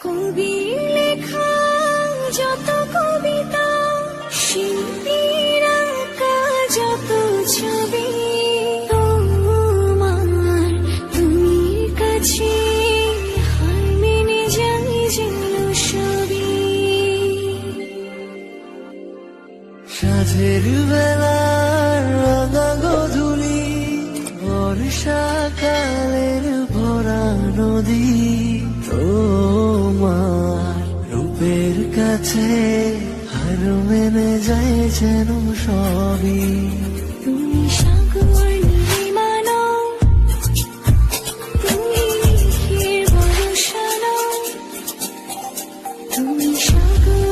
কবি লেখা যত কবিতা, শিল্পীর আঁকা যত ছবি, তোমার তুমি কাছে হার মেনে যাই যেন সবই। সাঁঝের বেলার রাঙা গধূলি, বর্ষাকালের ভরা নদী, তোমার রূপের কাছে হার মেনে যায় যেন সবই। তুমি সাগর নির্মানো, তুমি মেঘের বর্ষণ, তুমি সাগর